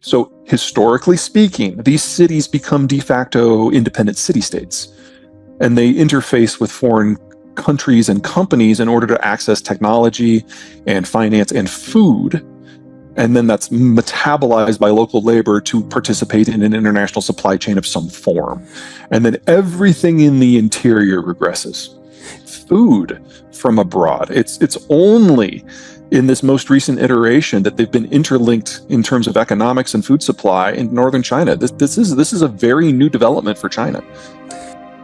So historically speaking, these cities become de facto independent city-states, and they interface with foreign countries and companies in order to access technology and finance and food. And then that's metabolized by local labor to participate in an international supply chain of some form. And then everything in the interior regresses. Food from abroad. It's only in this most recent iteration that they've been interlinked in terms of economics and food supply in northern China. This is a very new development for China.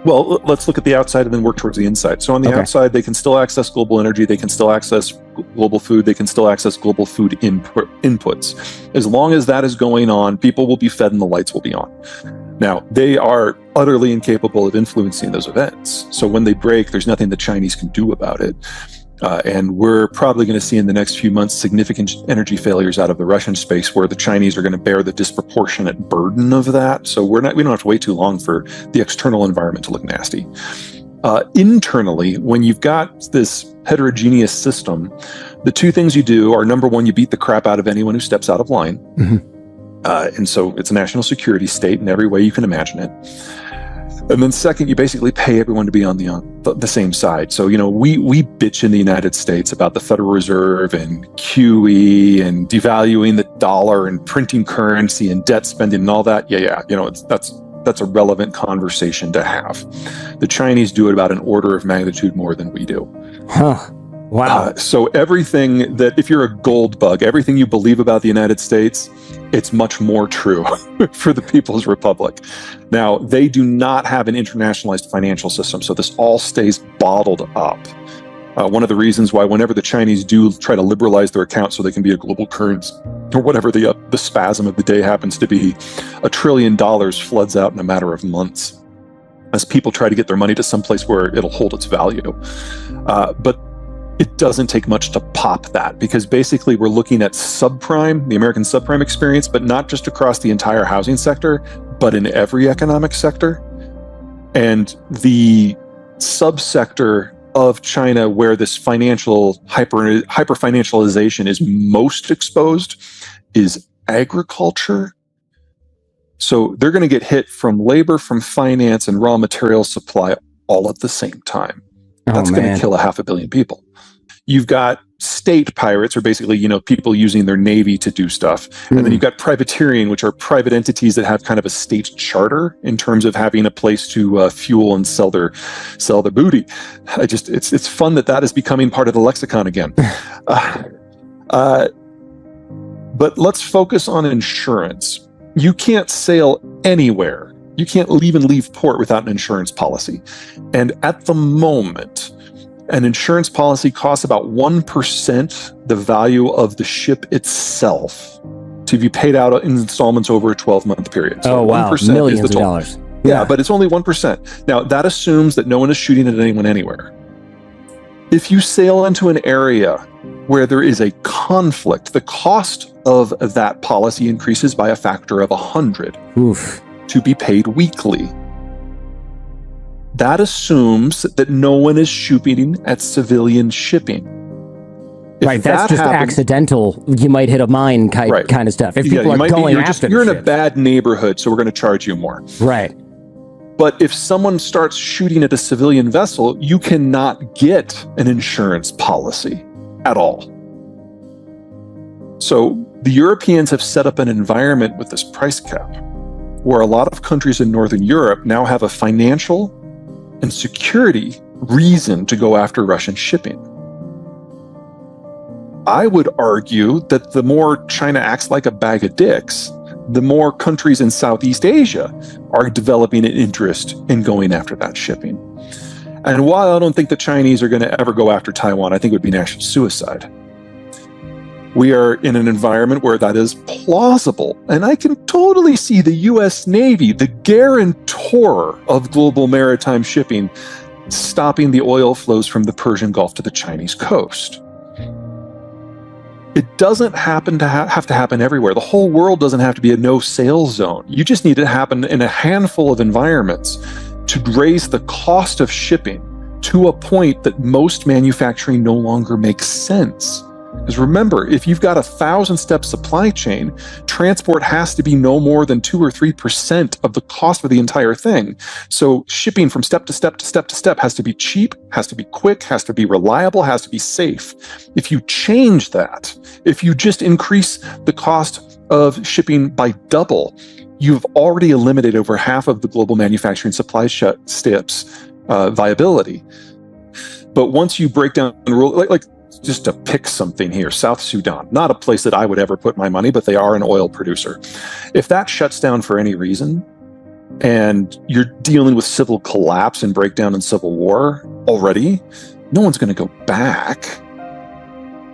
Well, let's look at the outside and then work towards the inside. So on the outside, they can still access global energy, they can still access global food, they can still access global food inputs. As long as that is going on, people will be fed and the lights will be on. Now, they are utterly incapable of influencing those events. So when they break, there's nothing the Chinese can do about it. And we're probably going to see in the next few months significant energy failures out of the Russian space, where the Chinese are going to bear the disproportionate burden of that. So we don't have to wait too long for the external environment to look nasty. Internally, when you've got this heterogeneous system, the two things you do are, number one, you beat the crap out of anyone who steps out of line. And so it's a national security state in every way you can imagine it. And then second, you basically pay everyone to be on the same side. So, we bitch in the United States about the Federal Reserve and QE and devaluing the dollar and printing currency and debt spending and all that. Yeah. That's a relevant conversation to have. The Chinese do it about an order of magnitude more than we do. Wow. So everything that, if you're a gold bug, everything you believe about the United States, it's much more true for the People's Republic. Now, they do not have an internationalized financial system, so this all stays bottled up. One of the reasons why whenever the Chinese do try to liberalize their accounts so they can be a global currency, or whatever the spasm of the day happens to be, $1 trillion floods out in a matter of months as people try to get their money to someplace where it'll hold its value. But it doesn't take much to pop that, because basically we're looking at subprime, the American subprime experience, but not just across the entire housing sector, but in every economic sector. And the subsector of China where this financial hyper-financialization is most exposed is agriculture. So they're going to get hit from labor, from finance, and raw material supply all at the same time. That's going to kill 500 million people. You've got state pirates, or basically, people using their navy to do stuff. And then you've got privateering, which are private entities that have kind of a state charter in terms of having a place to fuel and sell their booty. It's fun that is becoming part of the lexicon again. But let's focus on insurance. You can't sail anywhere. You can't leave port without an insurance policy. And at the moment, an insurance policy costs about 1% the value of the ship itself to be paid out in installments over a 12-month period. So 1% millions is the total. of dollars. Yeah, but it's only 1%. Now, that assumes that no one is shooting at anyone anywhere. If you sail into an area where there is a conflict, the cost of that policy increases by a factor of 100 to be paid weekly. That assumes that no one is shooting at civilian shipping. Right, that's just accidental. You might hit a mine kind of stuff. If people are going after you're in a bad neighborhood, so we're going to charge you more. Right. But if someone starts shooting at a civilian vessel, you cannot get an insurance policy at all. So the Europeans have set up an environment with this price cap where a lot of countries in Northern Europe now have a financial and security reason to go after Russian shipping. I would argue that the more China acts like a bag of dicks, the more countries in Southeast Asia are developing an interest in going after that shipping. And while I don't think the Chinese are going to ever go after Taiwan, I think it would be national suicide. We are in an environment where that is plausible. And I can totally see the US Navy, the guarantor of global maritime shipping, stopping the oil flows from the Persian Gulf to the Chinese coast. It doesn't have to happen everywhere. The whole world doesn't have to be a no-sail zone. You just need it to happen in a handful of environments to raise the cost of shipping to a point that most manufacturing no longer makes sense. Because remember, if you've got a 1,000-step supply chain, transport has to be no more than 2 or 3% of the cost of the entire thing. So shipping from step to step to step to step has to be cheap, has to be quick, has to be reliable, has to be safe. If you change that, if you just increase the cost of shipping by double, you've already eliminated over half of the global manufacturing supply steps viability. But once you break down the rule, like just to pick something here, South Sudan, not a place that I would ever put my money, but they are an oil producer. If that shuts down for any reason, and you're dealing with civil collapse and breakdown and civil war already, no one's going to go back.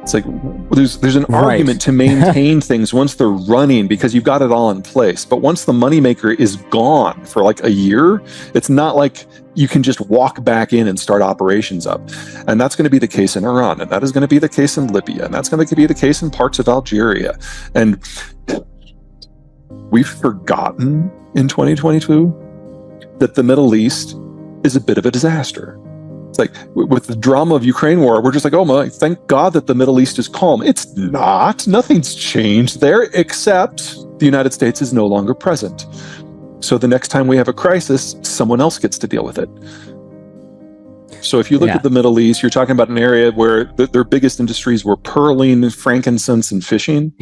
It's like there's an argument to maintain things once they're running because you've got it all in place. But once the moneymaker is gone for like a year, it's not like you can just walk back in and start operations up. And that's going to be the case in Iran, and that is going to be the case in Libya, and that's going to be the case in parts of Algeria. And we've forgotten in 2022 that the Middle East is a bit of a disaster. It's like with the drama of Ukraine war, we're just like, oh my, thank God that the Middle East is calm. It's not. Nothing's changed there, except the United States is no longer present. So the next time we have a crisis, someone else gets to deal with it. So if you look at the Middle East, you're talking about an area where their biggest industries were pearling, frankincense, and fishing.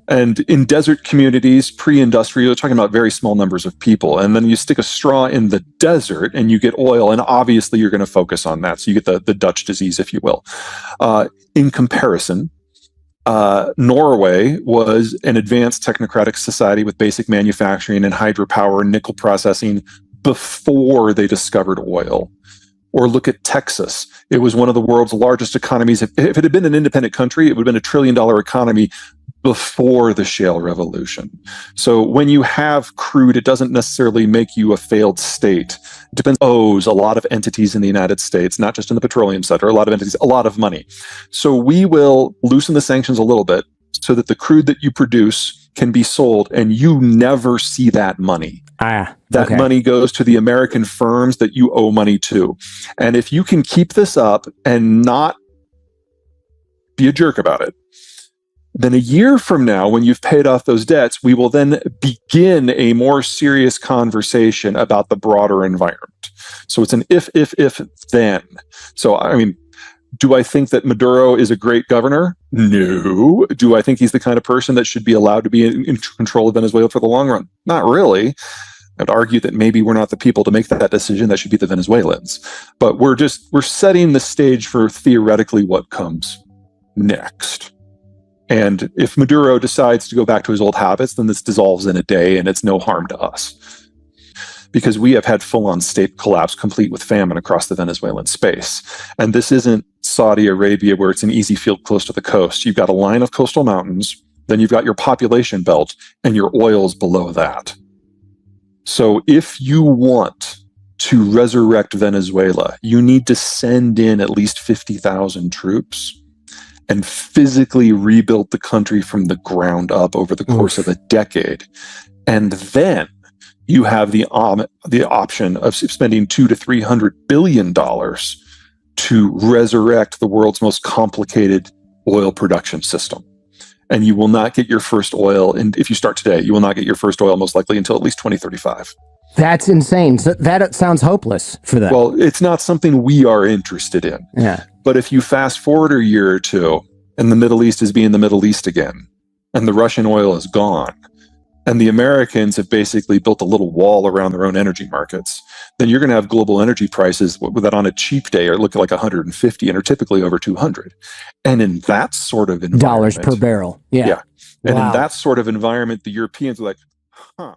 And in desert communities, pre-industrial, you're talking about very small numbers of people. And then you stick a straw in the desert and you get oil. And obviously you're going to focus on that. So you get the Dutch disease, if you will. In comparison, Norway was an advanced technocratic society with basic manufacturing and hydropower and nickel processing before they discovered oil. Or look at Texas. It was one of the world's largest economies. If it had been an independent country, it would have been $1 trillion economy before the shale revolution. So when you have crude, it doesn't necessarily make you a failed state. It depends. Owes a lot of entities in the United States, not just in the petroleum sector, a lot of entities, a lot of money. So we will loosen the sanctions a little bit so that the crude that you produce can be sold and you never see that money. That money goes to the American firms that you owe money to. And if you can keep this up and not be a jerk about it, then a year from now, when you've paid off those debts, we will then begin a more serious conversation about the broader environment. So it's an if, then. So, I mean, do I think that Maduro is a great governor? No. Do I think he's the kind of person that should be allowed to be in control of Venezuela for the long run? Not really. I'd argue that maybe we're not the people to make that decision. That should be the Venezuelans. But we're setting the stage for theoretically what comes next. And if Maduro decides to go back to his old habits, then this dissolves in a day and it's no harm to us. Because we have had full-on state collapse complete with famine across the Venezuelan space. And this isn't Saudi Arabia where it's an easy field close to the coast. You've got a line of coastal mountains, then you've got your population belt, and your oil's below that. So if you want to resurrect Venezuela, you need to send in at least 50,000 troops and physically rebuild the country from the ground up over the course of a decade. And then you have the option of spending $200 to $300 billion to resurrect the world's most complicated oil production system. And you will not get your first oil, and if you start today, you will not get your first oil most likely until at least 2035. That's insane. So that sounds hopeless for them. Well, it's not something we are interested in. Yeah. But if you fast forward a year or two, and the Middle East is being the Middle East again, and the Russian oil is gone, and the Americans have basically built a little wall around their own energy markets, then you're going to have global energy prices that on a cheap day are looking like 150 and are typically over 200. And in that sort of environment, dollars per barrel. Yeah. And in that sort of environment, the Europeans are like, huh,